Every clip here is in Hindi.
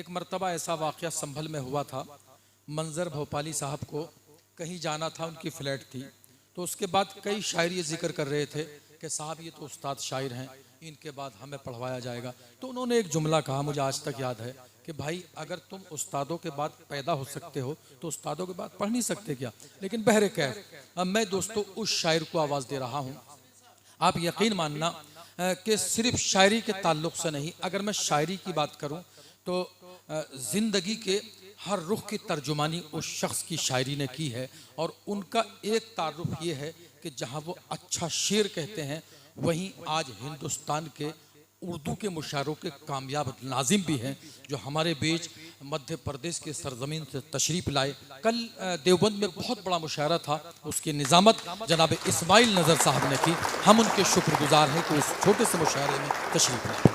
एक मर्तबा ऐसा वाक़या संभल में हुआ था। मंजर भोपाली साहब को कहीं जाना था, उनकी फ़्लैट थी। तो उसके बाद कई शायर ये जिक्र कर रहे थे कि साहब ये तो उस्ताद शायर हैं, इनके बाद हमें पढ़वाया जाएगा। तो उन्होंने एक जुमला कहा, मुझे आज तक याद है, कि भाई अगर तुम उस्तादों के बाद पैदा हो सकते हो तो उस्तादों के बाद पढ़ नहीं सकते क्या? लेकिन बहरे कैफ अब मैं दोस्तों उस शायर को आवाज़ दे रहा हूँ। आप यकीन मानना कि सिर्फ शायरी के ताल्लुक़ से नहीं, अगर मैं शायरी की बात करूँ तो ज़िंदगी के हर रुख की तर्जुमानी उस शख्स की शायरी ने की है। और उनका एक तारुफ ये है कि जहाँ वो अच्छा शेर कहते हैं, वहीं आज हिंदुस्तान के उर्दू के मुशायरों के कामयाब नाजिम भी हैं, जो हमारे बीच मध्य प्रदेश के सरजमीन से तशरीफ़ लाए। कल देवबंद में बहुत बड़ा मुशायरा था, उसकी निज़ामत जनाब इस्माइल नज़र साहब ने की। हम उनके शुक्रगुजार हैं कि उस छोटे से मुशायरे में तशरीफ़ लाए।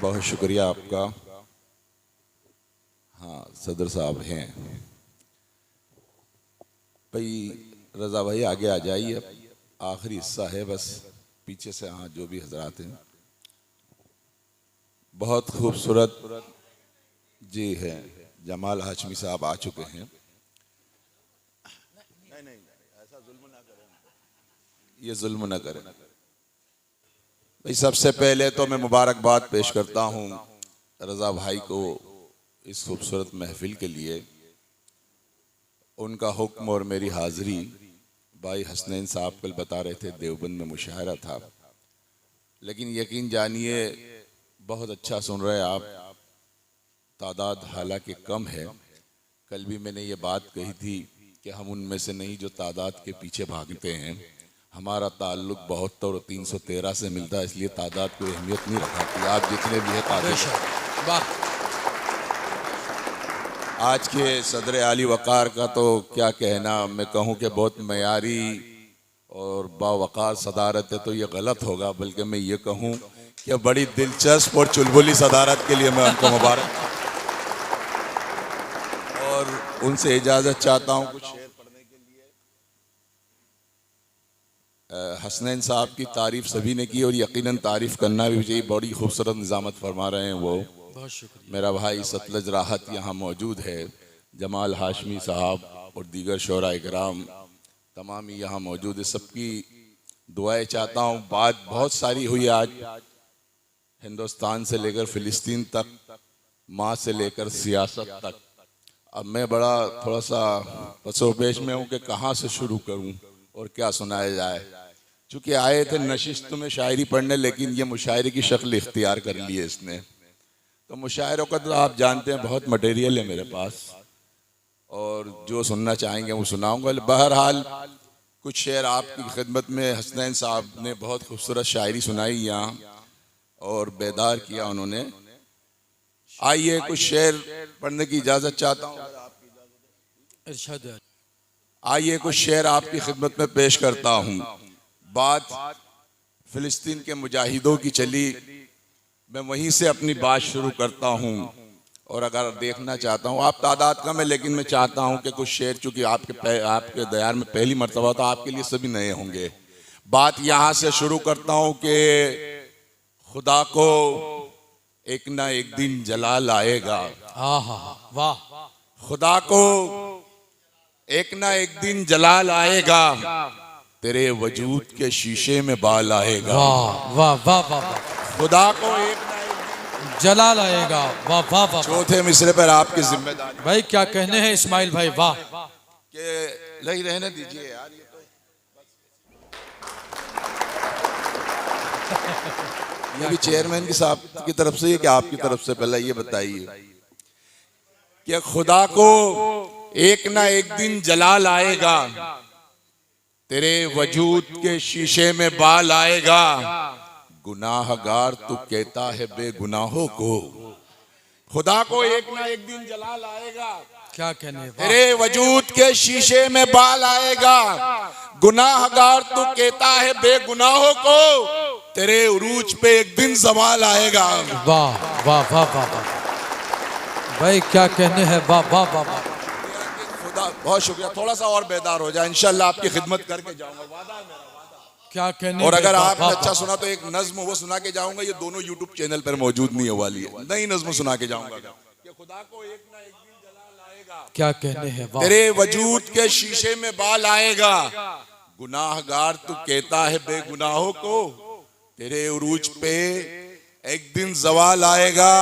बहुत शुक्रिया आपका। हाँ, सदर साहब हैं भाई। रज़ा भाई आगे आ जाइए, आखिरी हिस्सा है बस, पीछे से हाँ जो भी हजरात हैं। बहुत खूबसूरत जी हैं, जमाल हाशमी साहब आ चुके हैं। नहीं ऐसा जुल्म ना करें, ये जुल्म ना करें भाई। सबसे पहले तो मैं मुबारकबाद पेश करता हूँ रज़ा भाई को इस खूबसूरत महफिल के लिए। उनका हुक्म और मेरी हाज़िरी, भाई हसनैन साहब कल बता रहे थे देवबंद में मुशायरा था, लेकिन यकीन जानिए बहुत अच्छा सुन रहे आप। तादाद हालांकि कम है, कल भी मैंने ये बात कही थी कि हम उनमें से नहीं जो तादाद के पीछे भागते हैं। हमारा ताल्लुक 72 और 313 से मिलता है, इसलिए तादाद कोई अहमियत नहीं रखाती। आप जितने भी है तादाद। आज के सदर आली वक़ार का तो क्या कहना, मैं कहूँ कि बहुत मयारी और बावक़ार सदारत है तो ये गलत होगा, बल्कि मैं ये कहूँ कि बड़ी दिलचस्प और चुलबुली सदारत के लिए मैं उनको मुबारक और उनसे इजाज़त चाहता हूँ कुछ शेर पढ़ने के लिए। हसनैन साहब की तारीफ़ सभी ने की और यकीनन तारीफ़ करना भी चाहिए, बड़ी खूबसूरत निज़ामत फरमा रहे हैं वो। बहुत शुक्रिया। मेरा भाई सतलज राहत यहाँ मौजूद है, जमाल हाशमी साहब और दीगर शोरा इकराम तमाम यहाँ मौजूद है। सबकी दुआएं चाहता हूँ। बात बहुत सारी हुई आज, हिंदुस्तान से लेकर फ़िलिस्तीन तक, माँ से लेकर सियासत तक। अब मैं बड़ा थोड़ा सा पसोपेश में हूँ कि कहाँ से शुरू करूँ और क्या सुनाया जाए। चूँकि आए थे नशिस्त में शायरी पढ़ने, लेकिन ये मुशायरे की शक्ल इख्तियार कर ली है इसने। तो मुशायरों का तो आप जानते हैं बहुत मटेरियल है मेरे पास, और जो सुनना चाहेंगे वो सुनाऊंगा। बहरहाल कुछ शेर आपकी खिदमत में हसनैन साहब ने बहुत खूबसूरत शायरी सुनाई यहाँ और बेदार किया उन्होंने। आइए कुछ शेर पढ़ने की इजाज़त चाहता हूँ। आइए कुछ शेर आपकी खिदमत में पेश करता हूँ। बात फ़िलिस्तीन के मुजाहिदों की चली, मैं वहीं से अपनी बात शुरू करता हूँ। और अगर देखना चाहता हूँ, आप तादाद कम है लेकिन मैं चाहता हूँ कि कुछ शेर, चूँकि आपके दयार में पहली मर्तबा, तो आपके लिए सभी नए होंगे। बात यहाँ से शुरू करता हूँ कि खुदा को एक ना एक दिन जलाल आएगा। वाह। खुदा को एक ना एक दिन जलाल आएगा, तेरे वजूद के शीशे में बाल आएगा। वाह वाह वाह वाह। खुदा को एक जलाल आएगा। वाह वाह वाह। चौथे मिसरे पर आपकी जिम्मेदारी। भाई क्या कहने हैं इस्माइल भाई, वाह। के लगी रहने दीजिए यार, ये तो ये भी चेयरमैन की साहब की तरफ से है कि आपकी तरफ से? पहले ये बताइए कि खुदा को एक ना एक दिन जलाल आएगा, तेरे वजूद के शीशे में बाल आएगा। गुनाहगार तू कहता है बेगुनाहों को, खुदा को एक ना एक दिन जलाल आएगा, क्या कहने, तेरे वजूद के शीशे में बाल आएगा। गुनाहगार तू कहता है बेगुनाहों को, तेरे उरूज पे एक दिन ज़वाल आएगा। वाह वाह वाह वाह भाई, क्या कहने हैं, वाह वाह वाह वाह। खुदा बहुत शुक्रिया। थोड़ा सा और बेदार हो जाए, इंशाल्लाह आपकी खिदमत करके जाऊंगा, वादा है मेरा, वादा। क्या कहने और हैं, अगर वाह, आपने वाह, अच्छा वाह। सुना तो एक नज्म वो सुना के जाऊंगा, ये दोनों यूट्यूब चैनल पर मौजूद नहीं हो वाली है, नई नज्म सुना के जाऊंगा कि खुदा को एक ना एक दिन जलाल आएगा, क्या कहने हैं, वाह। तेरे वजूद के शीशे में बाल आएगा, गुनाहगार तू कहता है बेगुनाहों को, तेरे उरूज पे एक दिन जवाल आएगा,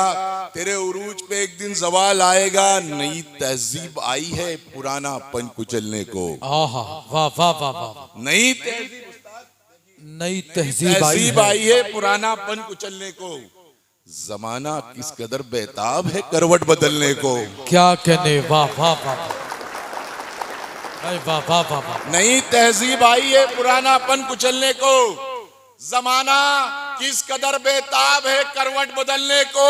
तेरे उरूज पे एक दिन जवाल आएगा, नई तहजीब आई है पुराना पन कुचलने को, आहा, वाह वाह वाह वाह। नई तहजीब नई तहजीब आई है पुराना पन कुचलने को, जमाना किस कदर बेताब है करवट बदलने को, क्या कहने, वाह वाह वाह भाई, वाह वाह वाह वाह। नई तहजीब आई है पुराना पन कुचलने को, जमाना किस कदर बेताब है करवट बदलने को,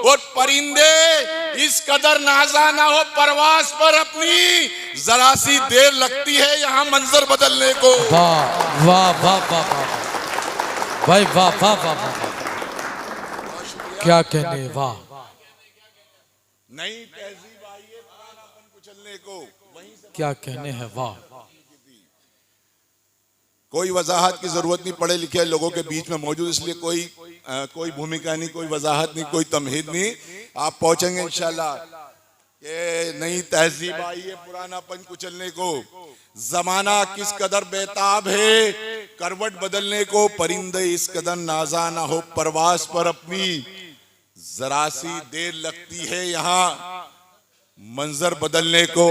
और परिंदे इस कदर नाजा ना हो परवास पर अपनी, जरा सी देर लगती है यहाँ मंजर बदलने को। वाह वाह वाह वाह वाह भाई, वाह वाह वाह वाह। क्या कहने, वाह। नई तहजीब आई है पुराना पन कुचलने को, वहीं से क्या कहने हैं, वाह। कोई वजाहत की जरूरत नहीं, पढ़े लिखे लोगों के बीच में मौजूद, इसलिए कोई भूमिका नहीं, कोई वजाहत नहीं, कोई तमहीद नहीं, आप पहुंचेंगे इंशाल्लाह। ये नई तहजीब आई है पुराना पन कुचलने को, जमाना किस कदर बेताब है करवट बदलने को, परिंदे इस कदर नाजा ना हो परवास पर अपनी, जरा सी देर लगती है यहाँ मंजर बदलने को।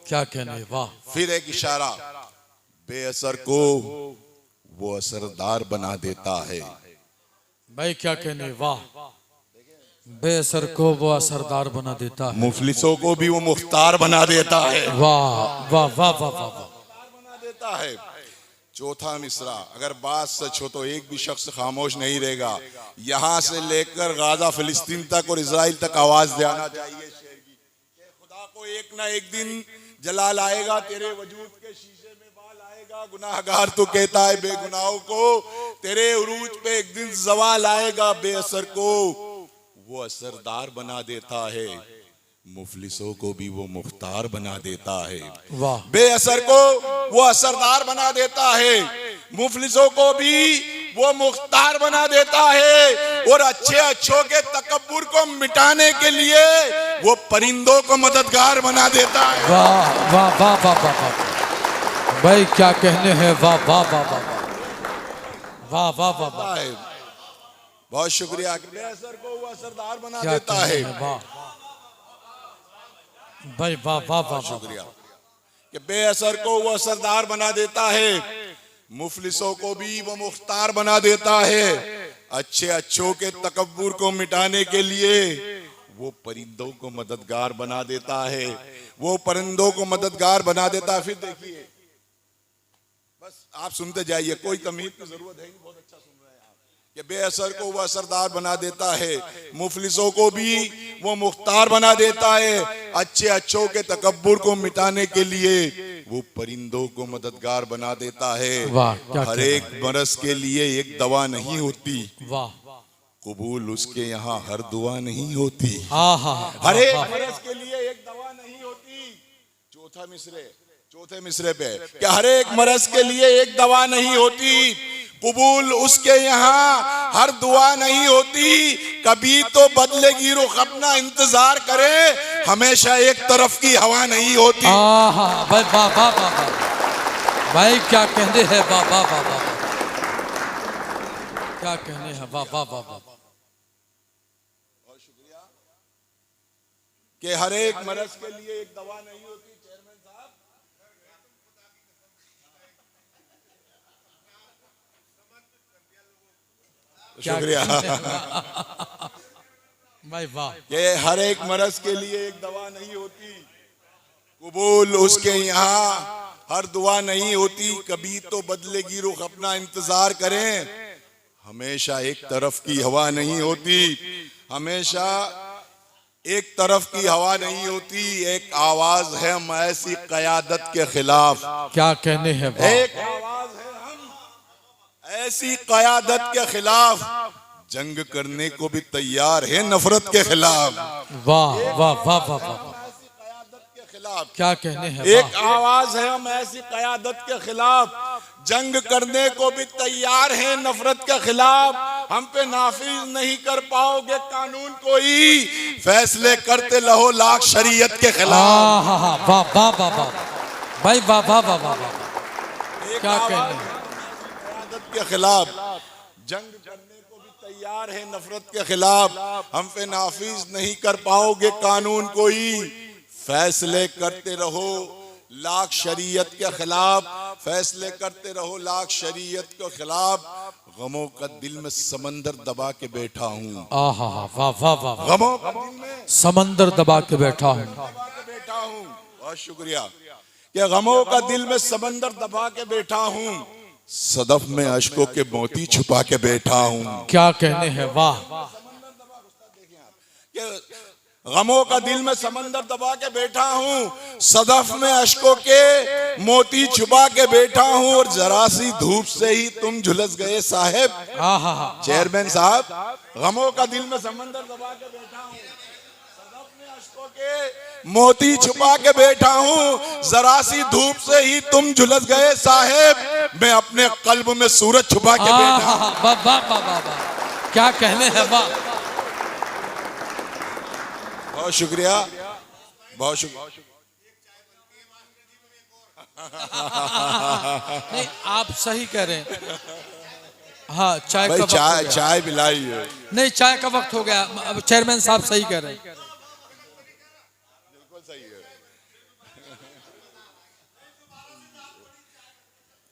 क्या कहने, वाह। फिर एक इशारा, बेअसर को वो असरदार बना देता है, भाई क्या कहने, वाह। बेअसर को वो असरदार बना देता है, मुफलिसों को भी वो मुख्तार बना देता है, वाह वाह वाह वाह वाह वाह। बना देता है। चौथा मिसरा, अगर बात सच हो तो एक भी शख्स खामोश नहीं रहेगा, यहाँ से लेकर गाजा फिलिस्तीन तक और इजराइल तक आवाज देना चाहिए शेर की, खुदा को एक ना एक दिन जलाल आएगा, तेरे वजूद के शीशे में बाल आएगा, गुनाहगार तू कहता है बेगुनाहों को, तेरे उरूज पे एक दिन जवाल आएगा, बेअसर को वो असरदार बना देता है, मुफलिसों को भी वो मुख्तार बना देता है। वाह। बेअसर को वो असरदार बना देता है, मुफलिसों को भी वो मुख्तार बना देता है, और अच्छे अच्छों के तकब्बुर को मिटाने के लिए वो परिंदों को मददगार बना देता है। वाह वाह वाह वाह वाह वाह भाई, क्या कहने हैं, वाह वाह वाह वाह वाह वाह वाह वाह। बहुत शुक्रिया। बेअसर को वो असरदार बना क्या देता है, वाह भाई, वाह वाह वाह। शुक्रिया कि बेअसर को वो असरदार बना देता है, मुफलिसों को भी वो मुख्तार बना देता है, अच्छे अच्छों के तकब्बुर को मिटाने के लिए वो परिंदों को मददगार बना देता है, वो परिंदों को मददगार बना देता है। फिर देखिए, बस आप सुनते जाइए, कोई तमीज़ की जरूरत है नहीं, बहुत अच्छा सुन रहे हैं आप, कि बेअसर को वो असरदार बना देता है, मुफलिसों को भी वो मुख्तार बना देता है, अच्छे अच्छों के तकब्बुर को मिटाने के लिए वो परिंदों को मददगार बना देता है। हर एक मरज के लिए एक दवा नहीं होती, वाह, कबूल उसके यहाँ हर दुआ नहीं होती। हर एक मरज के लिए एक दवा नहीं होती। चौथे मिसरे पे कि हर एक मरज के लिए एक दवा नहीं होती, कबूल उसके यहाँ हर दुआ नहीं होती, कभी तो बदलेगी रुख अपना इंतजार करे, हमेशा एक तरफ की हवा नहीं होती। भाई वाह वाह वाह भाई, क्या कहते हैं, वाह वाह वाह वाह, क्या कहने हैं, वाह वाह वाह वाह। बहुत शुक्रिया कि हर एक मरज के लिए एक दवा नहीं होती। चेयरमैन साहब, शुक्रिया भाई वाह। ये हर एक मरज के लिए एक दवा नहीं होती, कबूल उसके यहाँ हर दुआ नहीं होती, कभी तो बदलेगी रुख अपना इंतजार करें, हमेशा एक तरफ की हवा नहीं होती, हमेशा एक तरफ की हवा नहीं होती। एक आवाज है हम ऐसी कयादत के खिलाफ, क्या कहने हैं, एक आवाज है हम ऐसी कयादत के खिलाफ, जंग करने को भी तैयार है नफरत के खिलाफ। वाह वाह वाह वाह वाह, कयादत के खिलाफ क्या कहने हैं, एक आवाज है हम ऐसी कयादत के खिलाफ, जंग करने को भी तैयार हैं नफरत के खिलाफ, हम पे नाफिज नहीं कर पाओगे कानून कोई, फैसले करते रहो लाख शरीयत के खिलाफ। वाह वाह वाह वाह भाई, वाह वाह वाह वाह वाह, क्या कहने क़यादत के खिलाफ, जंग करने को भी तैयार है नफरत के खिलाफ, हम पे नाफिज नहीं कर पाओगे कानून कोई, फैसले करते रहो लाख शरीयत के खिलाफ, फैसले करते रहो लाख शरीयत के खिलाफ। गमों का दिल में समंदर दबा के बैठा हूँ, वाह वाह वाह, गमों का दिल में समंदर दबा के बैठा हूँ, बहुत शुक्रिया। कि गमों का दिल में समंदर दबा के बैठा हूँ, सदफ में अश्कों के मोती छुपा के बैठा हूँ। क्या कहने हैं, वाह। गमों का दिल में समंदर दबा के बैठा हूँ, सदफ में अश्कों के मोती छुपा के बैठा हूँ, और जरा सी धूप से ही तुम झुलस गए साहेब। चेयरमैन साहब, गमों का दिल में समंदर दबा के बैठा हूँ, सदफ में अश्कों के मोती छुपा के बैठा हूँ, जरा सी धूप से ही तुम झुलस गए साहेब, मैं अपने कल्ब में सूरज छुपा के बैठा हूँ। वाह वाह वाह वाह, क्या कहने हैं, वाह। बहुत शुक्रिया, बहुत शुक्रिया। नहीं, आप सही कह रहे हैं। हाँ, चाय भाई, का वक्त हो गया। चाय पिलाई है। नहीं, चाय का वक्त हो गया। अब चेयरमैन साहब सही कह रहे हैं। बिल्कुल सही है।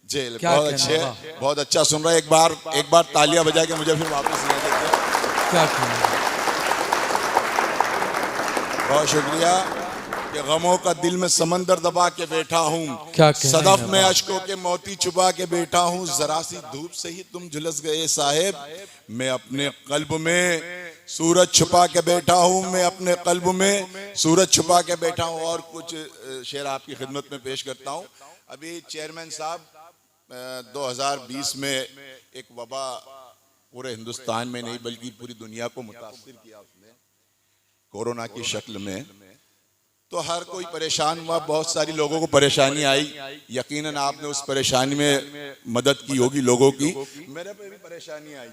जेल बहुत अच्छे, बहुत अच्छा सुन रहा है। एक बार तालियां बजा के मुझे फिर वापस ले देते। क्या कहना, बहुत शुक्रिया। कि गमों का दिल में समंदर दबा के बैठा हूँ, सदफ में अश्कों के मोती छुपा के बैठा हूँ, जरा सी धूप से ही तुम झुलस गए साहेब, मैं अपने कल्ब में सूरज छुपा के बैठा हूँ, मैं अपने कल्ब में सूरज छुपा के बैठा हूँ। और कुछ शेर आपकी खिदमत में पेश करता हूँ। अभी चेयरमैन साहब, 2020 में एक वबा पूरे हिंदुस्तान में नहीं बल्कि पूरी दुनिया को मुतासिर किया उसने, कोरोना की शक्ल में। तो हर कोई परेशान हुआ, बहुत सारी लोगों को परेशानी आई, यकीनन आपने उस परेशानी में मदद की होगी लोगों की। मेरे पे भी परेशानी आई,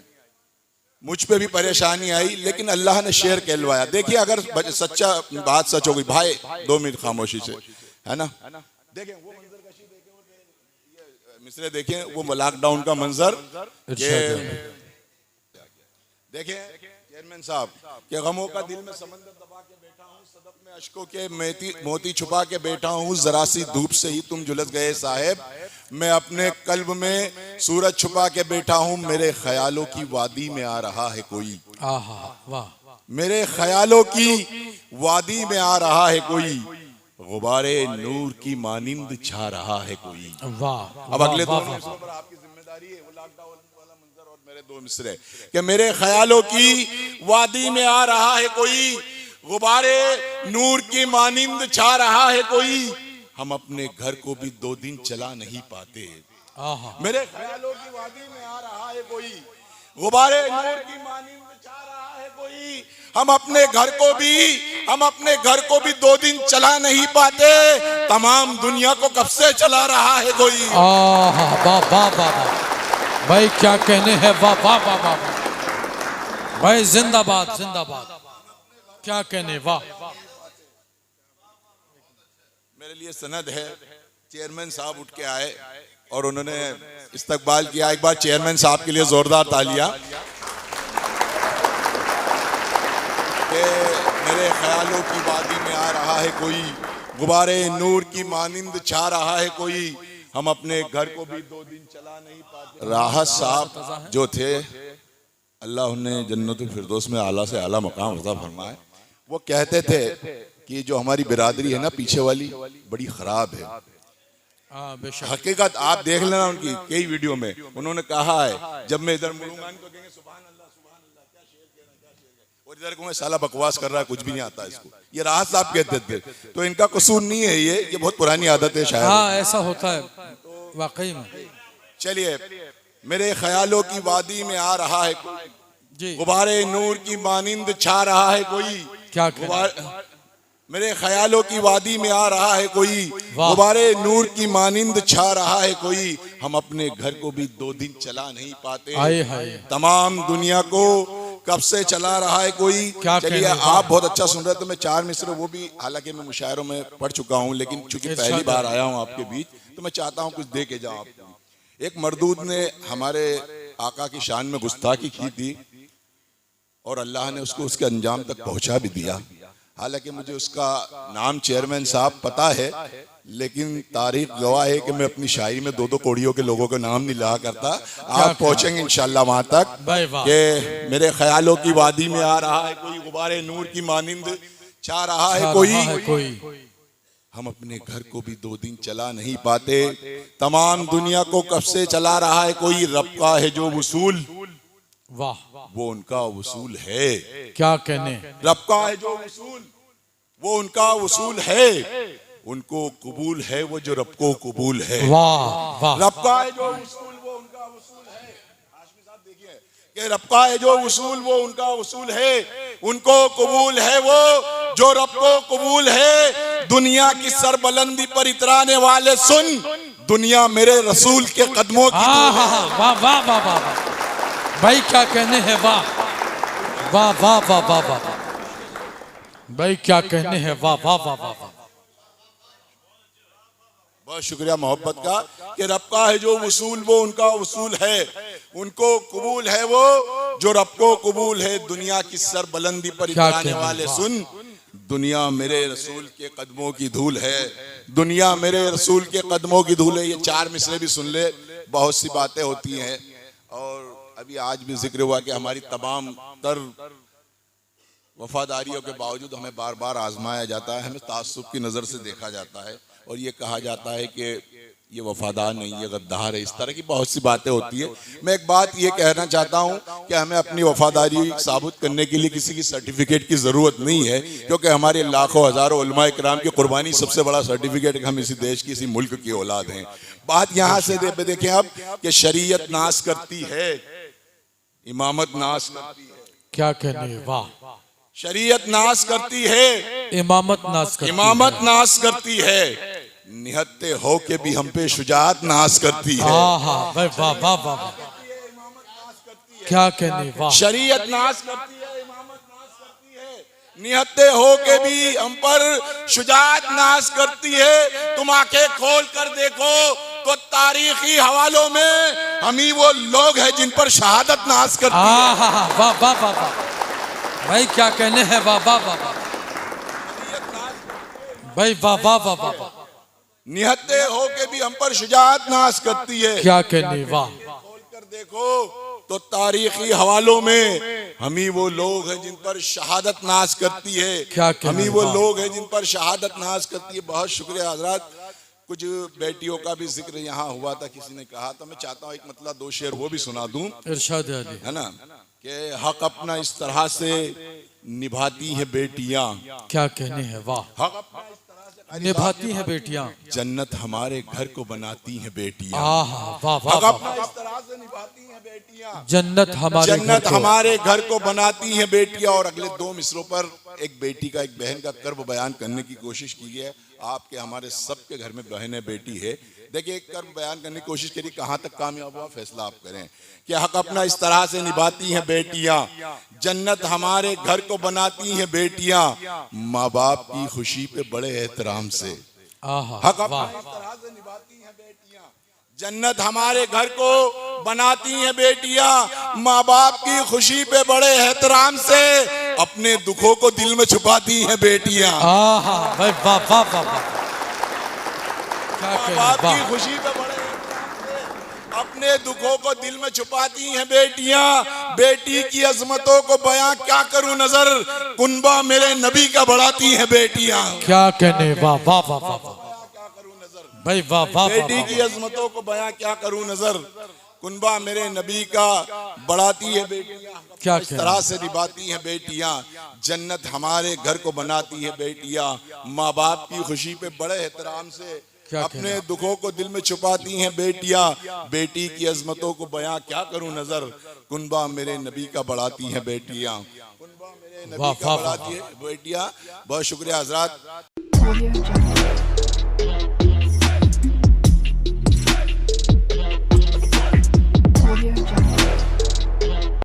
मुझ पे भी परेशानी आई, लेकिन अल्लाह ने शेर कहलवाया। देखिए, अगर सच्चा बात सच हो गई भाई, 2 मिनट खामोशी से, है ना। देखें वो मंजर कशी, देखें मिसरे, देखें वो लॉकडाउन का मंजर। देखें चेयरमैन साहब, कि गमों का दिल में समंदर दबा के बैठा हूँ, सदफ में अश्कों के मोती छुपा के बैठा हूँ, जरा सी धूप से ही तुम झुलस गए साहेब, मैं अपने कल्ब में सूरज छुपा के बैठा हूँ, मेरे ख्यालों की वादी में आ रहा है कोई। वाह, मेरे ख्यालों की वादी में आ रहा है कोई, गुबारे नूर की मानिंद छा रहा है कोई। वाह। अब अगले 2 मिसरों पर आपकी जिम्मेदारी है, वो लॉकडाउन वाला मंजर और मेरे 2 मिसरे, कि मेरे ख्यालों की वादी में आ रहा है कोई, गुबारे नूर की मानिंद छा रहा है कोई, हम अपने घर को भी 2 दिन चला नहीं पाते। मेरे ख्यालों की वादी में आ रहा है कोई, गुबारे नूर की मानिंद छा रहा है कोई, हम अपने घर को भी 2 दिन चला नहीं पाते, तमाम दुनिया को कब से चला रहा है कोई। वाह वाह वाह भाई, क्या कहने हैं, वाह वाह वाह वाह भाई, जिंदाबाद जिंदाबाद, क्या कहने, वाह। मेरे लिए सनद है, चेयरमैन साहब उठ के आए और उन्होंने इस्तकबाल किया। एक बार चेयरमैन साहब के लिए जोरदार तालियां। मेरे ख्यालों की वादी में आ रहा है कोई, गुबारे नूर की मानिंद छा रहा है कोई, हम अपने घर को भी 2 दिन चला नहीं पाते। राहत साहब जो थे, अल्लाह उन्हें जन्नतुल फिरदौस में आला से आला मकाम अता फरमाए, वो कहते थे कि जो हमारी बिरादरी है ना पीछे वाली, बड़ी खराब है। हकीकत आप देख लेना, उनकी कई वीडियो में उन्होंने कहा है, जब मैं इधर मुड़ूंगा तो कहेंगे सुभान अल्लाह क्या शेर कहना, क्या शेर कहना, और इधर को मैं साला बकवास कर रहा है, कुछ भी नहीं आता इसको। ये राहत साहब कहते थे, तो इनका कसूर नहीं है, ये बहुत पुरानी आदत है शायद। हाँ, ऐसा होता है वाकई में। चलिए, मेरे ख्यालों की वादी में आ रहा है कोई, गुबारे नूर की मानिंद छा रहा है कोई। क्या मेरे ख्यालों की वादी में आ रहा है कोई, गुबारे नूर की मानिंद छा रहा है कोई। हम अपने घर को भी 2 दिन चला नहीं पाते, तमाम दुनिया को कब से चला रहा है कोई। चलिए, आप बहुत अच्छा सुन रहे, तो मैं 4 मिसरे वो भी, हालांकि मैं मुशायरों में पढ़ चुका हूँ, लेकिन चूंकि पहली बार आया हूँ आपके बीच, तो मैं चाहता हूँ कुछ दे के जाऊँ आपको। एक मरदूद ने हमारे आका की शान में गुस्ताखी की थी और अल्लाह ने उसको उसके अंजाम तक पहुंचा भी दिया। हालांकि मुझे उसका नाम चेयरमैन साहब पता है, लेकिन तारीख गवाह है कि मैं अपनी शायरी में 2-2 कोड़ियों के लोगों का नाम नहीं लिया करता। आप पहुंचेंगे इंशाल्लाह वहां तक कि मेरे ख्यालों की वादी में आ रहा है कोई, गुबारे नूर की मानिंद छा रहा है कोई। हम अपने घर को भी 2 दिन चला नहीं पाते, तमाम दुनिया को कब से चला रहा है कोई। रब का है जो वसूल, वाह, वो उनका वसूल है। क्या कहने, रब का है जो वसूल, वो उनका वसूल है। उनको कबूल है वो जो रब को कबूल है। वाह वाह, रब का है जो वसूल, वो उनका वसूल है। हाशमी साहब देखिए कि रब का है जो वसूल, वो उनका वसूल है। उनको कबूल है वो जो रब को कबूल है। दुनिया की सरबलंदी पर इतराने वाले सुन, दुनिया मेरे रसूल के कदमों की। वाह वाह वाह वाह भाई, क्या कहने हैं, वाह वाह वाह वाह वाह वाह भाई, क्या कहने हैं, वाह वाह वाह वाह वाह। बहुत शुक्रिया मोहब्बत का कि रब का है जो वसूल, वो उनका वसूल है। उनको कबूल है वो जो रब को कबूल है। दुनिया की सर बुलंदी पर इतराने वाले सुन, दुनिया मेरे रसूल के कदमों की धूल है। दुनिया मेरे रसूल के कदमों की धूल है। ये 4 मिसरे भी सुन ले, बहुत सी बातें होती हैं। और अभी आज भी जिक्र हुआ कि हमारी तमाम तर वफादारियों के बावजूद हमें बार बार आजमाया जाता है, हमें तासुब की नज़र से देखा जाता है और ये कहा जाता है कि ये वफादार नहीं, ये गद्दार है। इस तरह की बहुत सी बातें होती है। मैं एक बात ये कहना चाहता हूँ कि हमें अपनी वफादारी साबित करने के लिए किसी की सर्टिफिकेट की ज़रूरत नहीं है, क्योंकि हमारे लाखों हज़ारों उलमा इकराम की कुर्बानी सबसे बड़ा सर्टिफिकेट है कि हम इसी देश की, इसी मुल्क की औलाद हैं। बात यहाँ से देखें अब कि शरीयत नाश करती है, इमामत नाश करती है। क्या कहने, वाह। शरीयत नाश करती है, इमामत नाश करती है। इमामत नाश करती है। निहत्ते हो के भी हम पे शुजात नाश करती है। वाह वाह वाह वाह, क्या कहने, वाह। शरीयत नाश करती है, इमामत नाश करती है। निहत्ते हो के भी हम पर शुजात नाश करती है। तुम आंखें खोल कर देखो तो तारीखी हवालों में हम ही वो लोग हैं जिन पर शहादत नाश करती है। वाह वाह वाह वाह भाई, क्या कहने हैं, वाह वाह वाह भाई, वाह वाह वाह वाह। निहत्ते हो के भी हम पर शुजात नाश करती है। क्या कहने, वाह। खोल कर देखो तो तारीखी हवालों में हम ही वो लोग हैं जिन पर शहादत नाश करती है। क्या हम ही वो लोग हैं जिन पर शहादत नाश करती है। बहुत शुक्रिया हजरात। कुछ बेटियों का भी जिक्र यहाँ हुआ था, किसी ने कहा, तो मैं चाहता हूँ एक मतलब 2 शेर वो भी सुना दूं, इरशाद अली, है ना, कि हक अपना इस तरह से निभाती है बेटियां। क्या कहने हैं, वाह। हक अपना इस तरह से निभाती हैं बेटियां, जन्नत हमारे घर को बनाती हैं बेटियां। वाह वाह, हक अपना इस तरह से निभाती हैं बेटियां, जन्नत हमारे घर को बनाती हैं बेटियां। और अगले 2 मिसरों पर एक बेटी का, एक बहन का कर्ब बयान करने की कोशिश की है। आपके हमारे सबके घर में बहन है, बेटी है। देखिए, एक कर्ब बयान करने की कोशिश करिए, कहाँ तक कामयाब हुआ फैसला आप करें। कि हक अपना इस तरह से निभाती हैं बेटियां, जन्नत हमारे घर को बनाती हैं बेटियां, माँ बाप की खुशी पे बड़े एहतराम से। हक अपना इस तरह से निभाती हैं बेटियां, जन्नत हमारे घर को बनाती हैं बेटियां, माँ बाप की खुशी पे बड़े एहतराम से, अपने दुखों को दिल में छुपाती हैं बेटियां। वाह वाह वाह, माँ बाप की खुशी पे बड़े अपने दुखों को दिल में छुपाती हैं बेटियां। बेटी की अजमतों को बयां क्या करूं नजर, कुनबा मेरे नबी का बढ़ाती हैं बेटियां। क्या कहने, वाह वाह वाह वाह भाई, वाह वाह। बेटी की अजमतों को बयां क्या करूं नजर, कुनबा मेरे नबी का बढ़ाती है बेटियां। क्या इस तरह से निभाती हैं बेटियां, जन्नत हमारे घर को बनाती है बेटियां, माँ बाप की खुशी पे बड़े एहतराम से, अपने दुखों को दिल में छुपाती हैं बेटियां। बेटी की अजमतों को बयां क्या करूं नजर, कुनबा मेरे नबी का बढ़ाती हैं बेटियां। कुनबा मेरे नबी वाह, का वाह, बढ़ाती है बेटियां। बहुत शुक्रिया हजरात। Audio Jungle.